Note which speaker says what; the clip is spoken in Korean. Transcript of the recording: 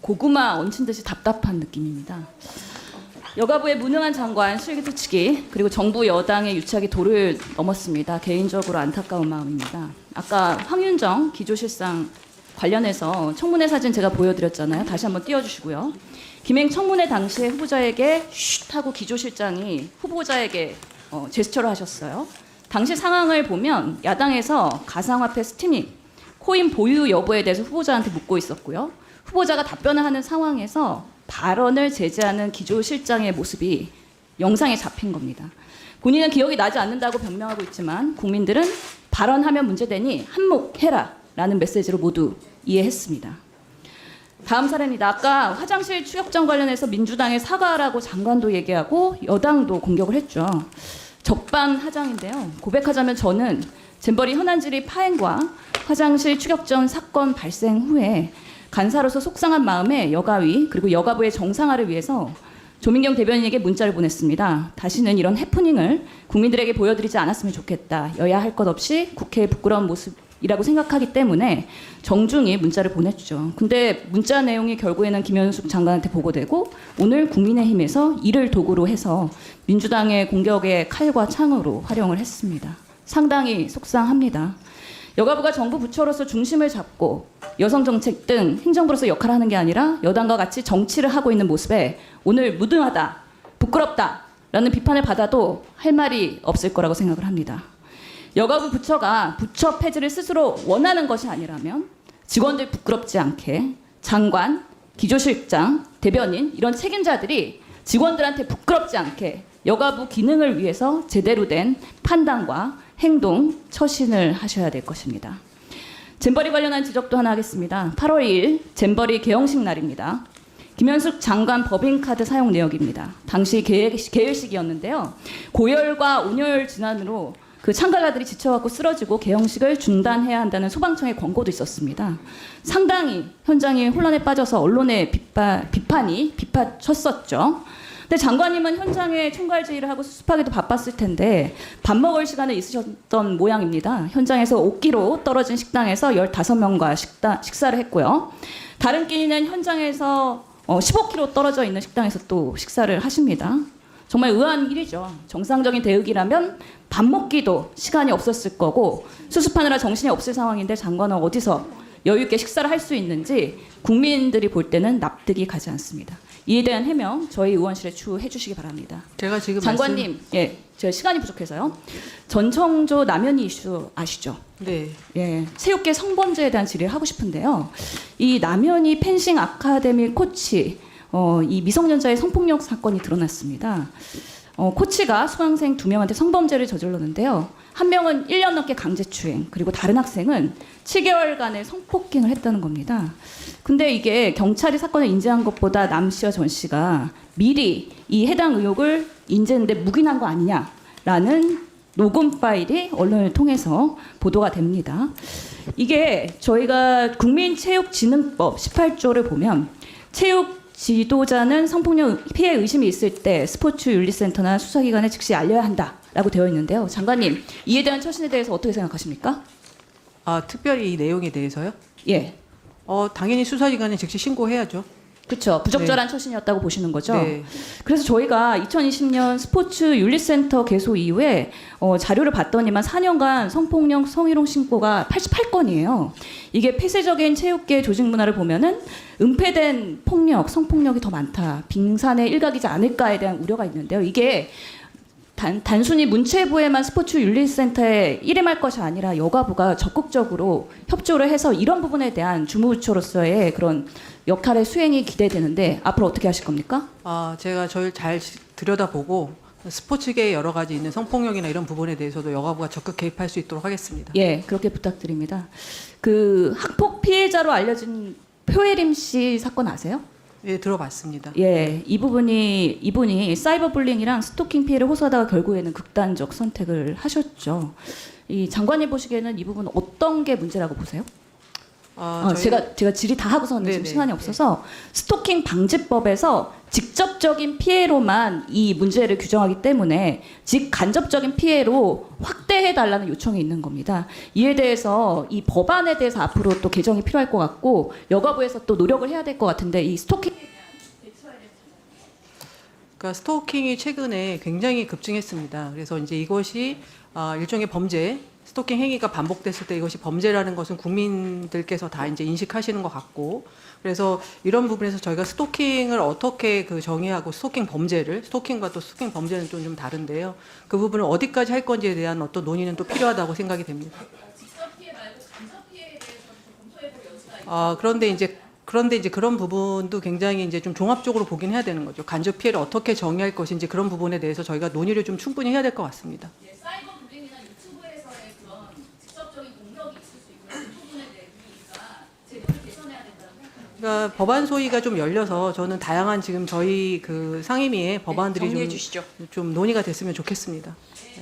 Speaker 1: 고구마 얹힌 듯이 답답한 느낌입니다. 여가부의 무능한 장관 실기투치기 그리고 정부 여당의 유착이 도를 넘었습니다. 개인적으로 안타까운 마음입니다. 아까 황윤정 기조실상 관련해서 청문회 사진 제가 보여드렸잖아요. 다시 한번 띄워주시고요. 김행 청문회 당시에 후보자에게 쉿 하고 기조실장이 후보자에게 제스처를 하셨어요. 당시 상황을 보면 야당에서 가상화폐 스티밍, 코인 보유 여부에 대해서 후보자한테 묻고 있었고요. 후보자가 답변을 하는 상황에서 발언을 제재하는 기조실장의 모습이 영상에 잡힌 겁니다. 본인은 기억이 나지 않는다고 변명하고 있지만 국민들은 발언하면 문제되니 한몫해라 라는 메시지로 모두 이해했습니다. 다음 사례입니다. 아까 화장실 추격전 관련해서 민주당에 사과하라고 장관도 얘기하고 여당도 공격을 했죠. 적반하장인데요. 고백하자면 저는 잼버리 현안질의 파행과 화장실 추격전 사건 발생 후에 간사로서 속상한 마음에 여가위 그리고 여가부의 정상화를 위해서 조민경 대변인에게 문자를 보냈습니다. 다시는 이런 해프닝을 국민들에게 보여드리지 않았으면 좋겠다. 여야 할 것 없이 국회의 부끄러운 모습이라고 생각하기 때문에 정중히 문자를 보냈죠. 근데 문자 내용이 결국에는 김현숙 장관한테 보고되고 오늘 국민의힘에서 이를 도구로 해서 민주당의 공격에 칼과 창으로 활용을 했습니다. 상당히 속상합니다. 여가부가 정부 부처로서 중심을 잡고 여성정책 등 행정부로서 역할을 하는 게 아니라 여당과 같이 정치를 하고 있는 모습에 오늘 무능하다, 부끄럽다 라는 비판을 받아도 할 말이 없을 거라고 생각을 합니다. 여가부 부처가 부처 폐지를 스스로 원하는 것이 아니라면 직원들 부끄럽지 않게 장관, 기조실장, 대변인 이런 책임자들이 직원들한테 부끄럽지 않게 여가부 기능을 위해서 제대로 된 판단과 행동, 처신을 하셔야 될 것입니다. 잼버리 관련한 지적도 하나 하겠습니다. 8월 2일 잼버리 개영식 날입니다. 김현숙 장관 법인카드 사용 내역입니다. 당시 개회식이었는데요. 고열과 온열 진환으로 그 참가자들이 지쳐갖고 쓰러지고 개영식을 중단해야 한다는 소방청의 권고도 있었습니다. 상당히 현장이 혼란에 빠져서 언론의 비판이 빗받쳤었죠. 근데 장관님은 현장에 총괄지휘를 하고 수습하기도 바빴을 텐데 밥 먹을 시간에 있으셨던 모양입니다. 현장에서 5km 떨어진 식당에서 15명과 식사를 했고요. 다른 끼니는 현장에서 15km 떨어져 있는 식당에서 또 식사를 하십니다. 정말 의아한 일이죠. 정상적인 대응이라면 밥 먹기도 시간이 없었을 거고 수습하느라 정신이 없을 상황인데 장관은 어디서 여유 있게 식사를 할 수 있는지 국민들이 볼 때는 납득이 가지 않습니다. 이에 대한 해명 저희 의원실에 추후해 주시기 바랍니다.
Speaker 2: 제가 지금
Speaker 1: 장관님, 예, 제가 시간이 부족해서요. 전청조 남현이 이슈 아시죠?
Speaker 2: 네.
Speaker 1: 예, 체육계 성범죄에 대한 질의를 하고 싶은데요. 이 남현이 펜싱 아카데미 코치, 이 미성년자의 성폭력 사건이 드러났습니다. 코치가 수강생 2명한테 성범죄를 저질렀는데요. 한 명은 1년 넘게 강제추행, 그리고 다른 학생은 7개월간의 성폭행을 했다는 겁니다. 근데 이게 경찰이 사건을 인지한 것보다 남 씨와 전 씨가 미리 이 해당 의혹을 인지했는데 묵인한 거 아니냐라는 녹음 파일이 언론을 통해서 보도가 됩니다. 이게 저희가 국민체육진흥법 18조를 보면 체육 지도자는 성폭력 피해 의심이 있을 때 스포츠윤리센터나 수사기관에 즉시 알려야 한다라고 되어 있는데요. 장관님, 이에 대한 처신에 대해서 어떻게 생각하십니까?
Speaker 2: 특별히 이 내용에 대해서요?
Speaker 1: 예.
Speaker 2: 당연히 수사기관에 즉시 신고해야죠.
Speaker 1: 그렇죠. 부적절한 처신이었다고 보시는 거죠.
Speaker 2: 네.
Speaker 1: 그래서 저희가 2020년 스포츠윤리센터 개소 이후에 자료를 봤더니만 4년간 성폭력, 성희롱 신고가 88건이에요. 이게 폐쇄적인 체육계 조직 문화를 보면은 은폐된 폭력, 성폭력이 더 많다. 빙산의 일각이지 않을까에 대한 우려가 있는데요. 이게 단순히 문체부에만 스포츠윤리센터에 일임할 것이 아니라 여가부가 적극적으로 협조를 해서 이런 부분에 대한 주무부처로서의 그런 역할의 수행이 기대되는데 앞으로 어떻게 하실 겁니까?
Speaker 2: 제가 저를 잘 들여다보고 스포츠계에 여러 가지 있는 성폭력이나 이런 부분에 대해서도 여가부가 적극 개입할 수 있도록 하겠습니다.
Speaker 1: 예, 그렇게 부탁드립니다. 그 학폭 피해자로 알려진 표혜림 씨 사건 아세요?
Speaker 2: 예, 들어봤습니다.
Speaker 1: 예, 이분이 사이버 불링이랑 스토킹 피해를 호소하다가 결국에는 극단적 선택을 하셨죠. 이 장관님 보시기에는 이 부분 어떤 게 문제라고 보세요? 제가 질의 다 하고서는 지금
Speaker 2: 네네.
Speaker 1: 시간이 없어서 스토킹 방지법에서 직접적인 피해로만 이 문제를 규정하기 때문에 직간접적인 피해로 확대해달라는 요청이 있는 겁니다. 이에 대해서 이 법안에 대해서 앞으로 또 개정이 필요할 것 같고 여가부에서 또 노력을 해야 될 것 같은데 이 스토킹
Speaker 2: 그러니까 스토킹이 최근에 굉장히 급증했습니다. 그래서 이제 이것이 일종의 범죄, 스토킹 행위가 반복됐을 때 이것이 범죄라는 것은 국민들께서 다 이제 인식하시는 것 같고, 그래서 이런 부분에서 저희가 스토킹을 어떻게 그 정의하고 스토킹 범죄를, 스토킹과 또 스토킹 범죄는 좀 다른데요. 그 부분을 어디까지 할 건지에 대한 어떤 논의는 또 필요하다고 생각이 됩니다.
Speaker 1: 직접 피해 말고 간접 피해에 대해서 좀 검토해볼 여지가 있다.
Speaker 2: 그런데 이제 그런 부분도 굉장히 이제 좀 종합적으로 보긴 해야 되는 거죠. 간접 피해를 어떻게 정의할 것인지 그런 부분에 대해서 저희가 논의를 좀 충분히 해야 될 것 같습니다.
Speaker 1: 사이버 불링이나 유튜브에서의 그런 직접적인 공격이 있을 수 있고 그 부분에 대해서 제도를 개선해야 된다고 생각합니다.
Speaker 2: 그러니까 법안 소위가 좀 열려서 저는 다양한 지금 저희 그 상임위의 법안들이
Speaker 3: 정리해 주시죠.
Speaker 2: 좀 논의가 됐으면 좋겠습니다.
Speaker 1: 네,